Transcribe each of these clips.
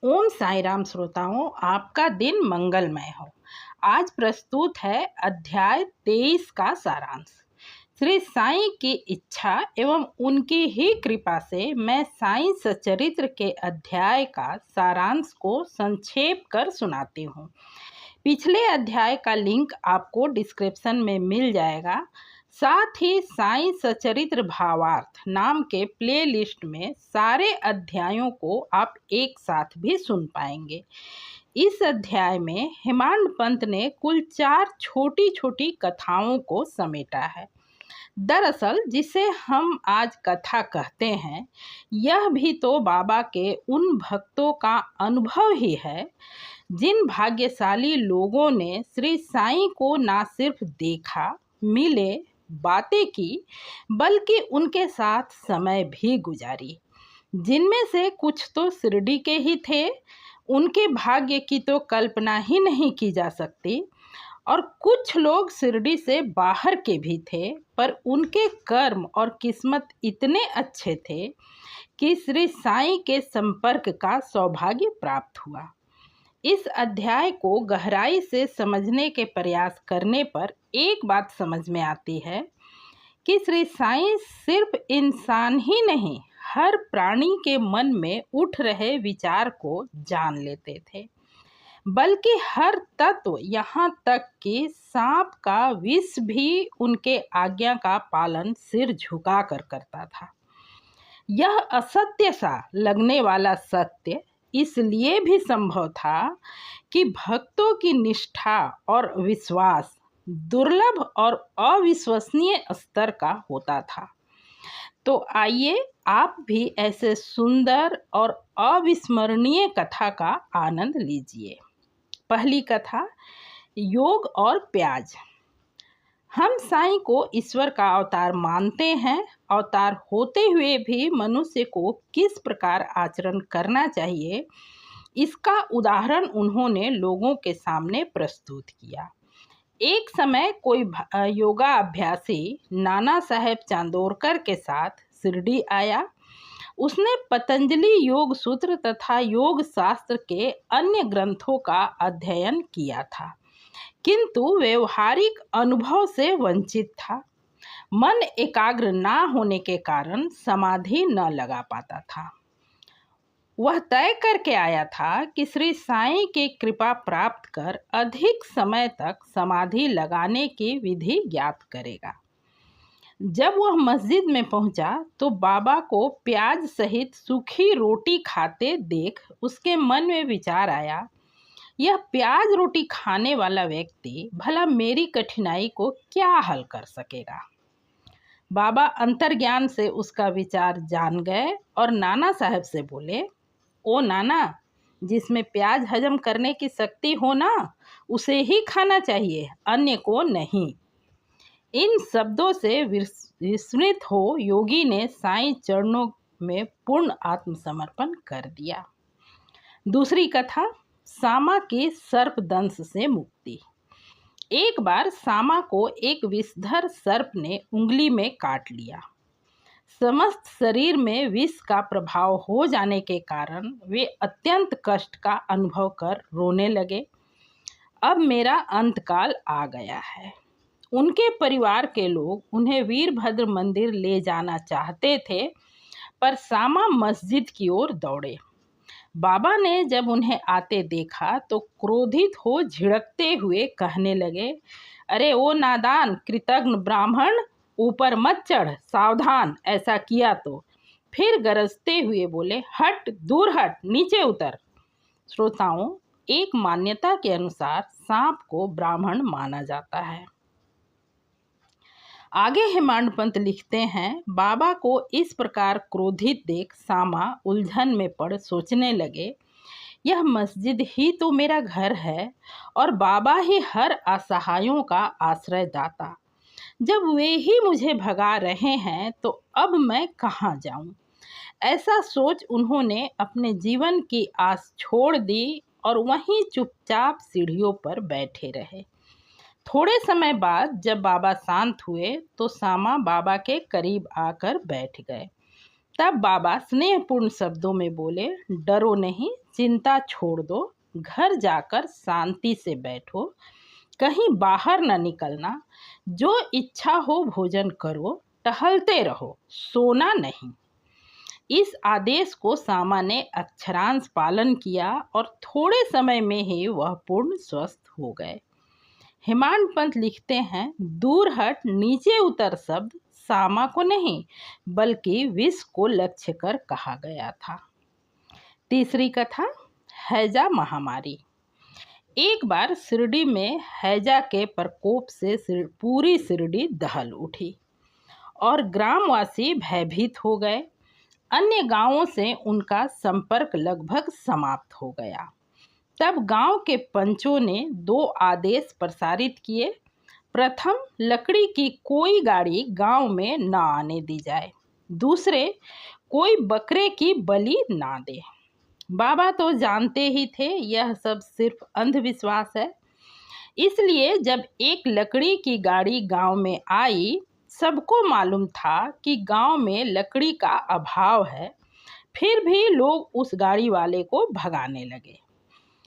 ओम साई राम श्रोताओं, आपका दिन मंगलमय हो। आज प्रस्तुत है अध्याय 23 का सारांश। श्री साईं की इच्छा एवं उनकी ही कृपा से मैं साईं सच्चरित्र के अध्याय का सारांश को संक्षेप कर सुनाती हूँ। पिछले अध्याय का लिंक आपको डिस्क्रिप्शन में मिल जाएगा। साथ ही साईं सच्चरित्र भावार्थ नाम के प्लेलिस्ट में सारे अध्यायों को आप एक साथ भी सुन पाएंगे। इस अध्याय में हेमांड पंत ने कुल 4 छोटी छोटी कथाओं को समेटा है। दरअसल जिसे हम आज कथा कहते हैं, यह भी तो बाबा के उन भक्तों का अनुभव ही है जिन भाग्यशाली लोगों ने श्री साईं को ना सिर्फ देखा, मिले, बातें की, बल्कि उनके साथ समय भी गुजारी। जिनमें से कुछ तो शिरडी के ही थे, उनके भाग्य की तो कल्पना ही नहीं की जा सकती, और कुछ लोग शिरडी से बाहर के भी थे, पर उनके कर्म और किस्मत इतने अच्छे थे कि श्री साईं के संपर्क का सौभाग्य प्राप्त हुआ। इस अध्याय को गहराई से समझने के प्रयास करने पर एक बात समझ में आती है कि श्री साईं सिर्फ इंसान ही नहीं, हर प्राणी के मन में उठ रहे विचार को जान लेते थे, बल्कि हर तत्व, यहाँ तक कि सांप का विष भी उनके आज्ञा का पालन सिर झुका कर करता था। यह असत्य सा लगने वाला सत्य इसलिए भी संभव था कि भक्तों की निष्ठा और विश्वास दुर्लभ और अविश्वसनीय स्तर का होता था। तो आइए आप भी ऐसे सुंदर और अविस्मरणीय कथा का आनंद लीजिए। पहली कथा, योग और प्याज। हम साईं को ईश्वर का अवतार मानते हैं। अवतार होते हुए भी मनुष्य को किस प्रकार आचरण करना चाहिए, इसका उदाहरण उन्होंने लोगों के सामने प्रस्तुत किया। एक समय कोई योगा अभ्यासी नाना साहेब चांदोरकर के साथ शिरडी आया। उसने पतंजलि योग सूत्र तथा योग शास्त्र के अन्य ग्रंथों का अध्ययन किया था, किंतु व्यवहारिक अनुभव से वंचित था। मन एकाग्र ना होने के कारण समाधि न लगा पाता था। वह तय करके आया था कि श्री साईं की कृपा प्राप्त कर अधिक समय तक समाधि लगाने की विधि ज्ञात करेगा। जब वह मस्जिद में पहुंचा तो बाबा को प्याज सहित सूखी रोटी खाते देख उसके मन में विचार आया, यह प्याज रोटी खाने वाला व्यक्ति भला मेरी कठिनाई को क्या हल कर सकेगा। बाबा अंतर्ज्ञान से उसका विचार जान गए और नाना साहब से बोले, ओ नाना, जिसमें प्याज हजम करने की शक्ति हो ना, उसे ही खाना चाहिए, अन्य को नहीं। इन शब्दों से विस्मृत हो योगी ने साईं चरणों में पूर्ण आत्मसमर्पण कर दिया। दूसरी कथा, सामा की सर्पदंश से मुक्ति। एक बार सामा को एक विषधर सर्प ने उंगली में काट लिया। समस्त शरीर में विष का प्रभाव हो जाने के कारण वे अत्यंत कष्ट का अनुभव कर रोने लगे। अब मेरा अंतकाल आ गया है। उनके परिवार के लोग उन्हें वीरभद्र मंदिर ले जाना चाहते थे, पर सामा मस्जिद की ओर दौड़े। बाबा ने जब उन्हें आते देखा तो क्रोधित हो झिड़कते हुए कहने लगे, अरे ओ नादान कृतघ्न ब्राह्मण, ऊपर मत चढ़, सावधान, ऐसा किया तो। फिर गरजते हुए बोले, हट, दूर हट, नीचे उतर। श्रोताओं, एक मान्यता के अनुसार सांप को ब्राह्मण माना जाता है। आगे हेमांड पंत लिखते हैं, बाबा को इस प्रकार क्रोधित देख सामा उलझन में पड़ सोचने लगे, यह मस्जिद ही तो मेरा घर है और बाबा ही हर असहायों का आश्रय दाता। जब वे ही मुझे भगा रहे हैं तो अब मैं कहाँ जाऊं। ऐसा सोच उन्होंने अपने जीवन की आस छोड़ दी और वहीं चुपचाप सीढ़ियों पर बैठे रहे। थोड़े समय बाद जब बाबा शांत हुए तो सामा बाबा के करीब आकर बैठ गए। तब बाबा स्नेहपूर्ण शब्दों में बोले, डरो नहीं, चिंता छोड़ दो, घर जाकर शांति से बैठो, कहीं बाहर न निकलना, जो इच्छा हो भोजन करो, टहलते रहो, सोना नहीं। इस आदेश को सामा ने अक्षरांश पालन किया और थोड़े समय में ही वह पूर्ण स्वस्थ हो गए। हेमांत पंत लिखते हैं, दूर हट नीचे उतर शब्द सामा को नहीं बल्कि विष को लक्ष्य कर कहा गया था। तीसरी कथा, हैजा महामारी। एक बार शिरडी में हैजा के प्रकोप से पूरी शिरडी दहल उठी और ग्रामवासी भयभीत हो गए। अन्य गांवों से उनका संपर्क लगभग समाप्त हो गया। तब गांव के पंचों ने 2 आदेश प्रसारित किए। प्रथम, लकड़ी की कोई गाड़ी गांव में न आने दी जाए। दूसरे, कोई बकरे की बलि ना दे। बाबा तो जानते ही थे यह सब सिर्फ अंधविश्वास है, इसलिए जब एक लकड़ी की गाड़ी गांव में आई, सबको मालूम था कि गांव में लकड़ी का अभाव है, फिर भी लोग उस गाड़ी वाले को भगाने लगे।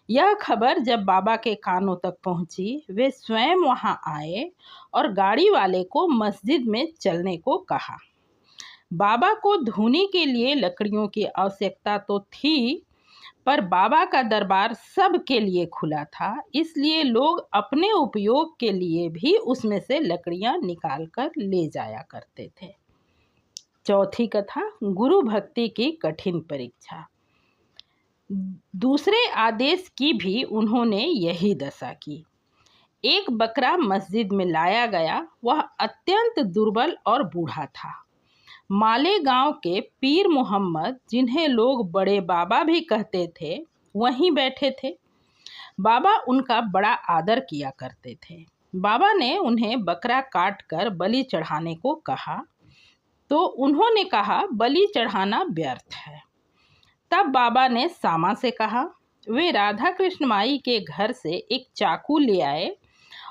यह खबर जब बाबा के कानों तक पहुंची, वे स्वयं वहां आए और गाड़ी वाले को मस्जिद में चलने को कहा। बाबा को धुनी के लिए लकड़ियों की आवश्यकता तो थी, पर बाबा का दरबार सबके लिए खुला था, इसलिए लोग अपने उपयोग के लिए भी उसमें से लकड़ियां निकाल कर ले जाया करते थे। चौथी कथा, गुरु भक्ति की कठिन परीक्षा। दूसरे आदेश की भी उन्होंने यही दशा की। एक बकरा मस्जिद में लाया गया। वह अत्यंत दुर्बल और बूढ़ा था। मालेगांव के पीर मोहम्मद, जिन्हें लोग बड़े बाबा भी कहते थे, वहीं बैठे थे। बाबा उनका बड़ा आदर किया करते थे। बाबा ने उन्हें बकरा काट कर बलि चढ़ाने को कहा, तो उन्होंने कहा बलि चढ़ाना व्यर्थ है। तब बाबा ने सामा से कहा। वे राधा कृष्ण माई के घर से एक चाकू ले आए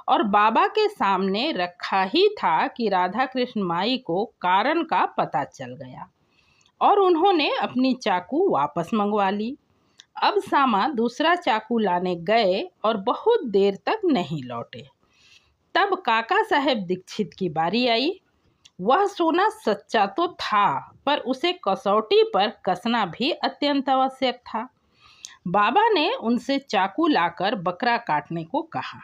और बाबा के सामने रखा ही था कि राधा कृष्ण माई को कारण का पता चल गया और उन्होंने अपनी चाकू वापस मंगवा ली। अब सामा दूसरा चाकू लाने गए और बहुत देर तक नहीं लौटे। तब काका साहेब दीक्षित की बारी आई। वह सोना सच्चा तो था, पर उसे कसौटी पर कसना भी अत्यंत आवश्यक था। बाबा ने उनसे चाकू लाकर बकरा काटने को कहा।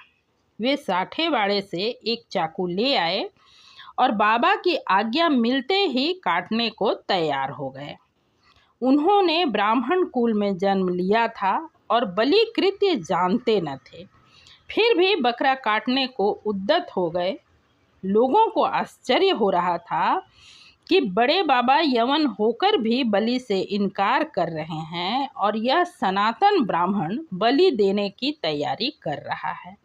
वे साठे वाड़े से एक चाकू ले आए और बाबा की आज्ञा मिलते ही काटने को तैयार हो गए। उन्होंने ब्राह्मण कुल में जन्म लिया था और बलि कृत्य जानते न थे, फिर भी बकरा काटने को उद्यत हो गए। लोगों को आश्चर्य हो रहा था कि बड़े बाबा यवन होकर भी बलि से इनकार कर रहे हैं और यह सनातन ब्राह्मण बलि देने की तैयारी कर रहा है।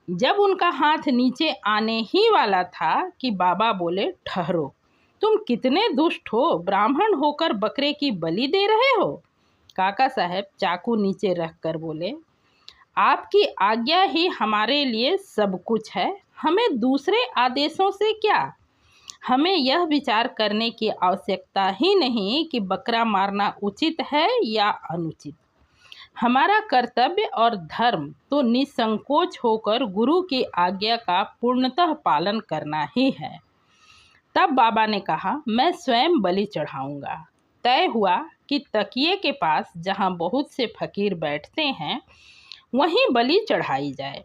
जब उनका हाथ नीचे आने ही वाला था कि बाबा बोले, ठहरो, तुम कितने दुष्ट हो, ब्राह्मण होकर बकरे की बलि दे रहे हो। काका साहब चाकू नीचे रखकर बोले, आपकी आज्ञा ही हमारे लिए सब कुछ है, हमें दूसरे आदेशों से क्या। हमें यह विचार करने की आवश्यकता ही नहीं कि बकरा मारना उचित है या अनुचित। हमारा कर्तव्य और धर्म तो निसंकोच होकर गुरु की आज्ञा का पूर्णतः पालन करना ही है। तब बाबा ने कहा, मैं स्वयं बलि चढ़ाऊंगा। तय हुआ कि तकिए के पास जहाँ बहुत से फकीर बैठते हैं, वहीं बलि चढ़ाई जाए।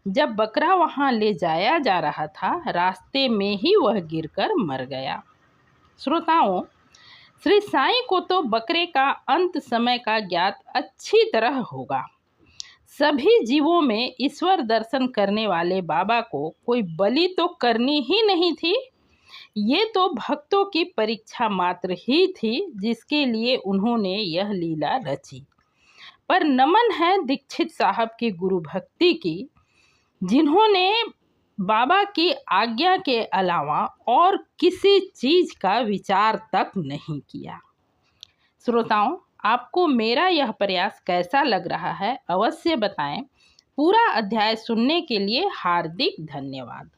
जब बकरा वहां ले जाया जा रहा था, रास्ते में ही वह गिरकर मर गया। श्रोताओं, श्री साईं को तो बकरे का अंत समय का ज्ञात अच्छी तरह होगा। सभी जीवों में ईश्वर दर्शन करने वाले बाबा को कोई बलि तो करनी ही नहीं थी। ये तो भक्तों की परीक्षा मात्र ही थी, जिसके लिए उन्होंने यह लीला रची। पर नमन है दीक्षित साहब की गुरु भक्ति की, जिन्होंने बाबा की आज्ञा के अलावा और किसी चीज का विचार तक नहीं किया। श्रोताओं, आपको मेरा यह प्रयास कैसा लग रहा है, अवश्य बताएं। पूरा अध्याय सुनने के लिए हार्दिक धन्यवाद।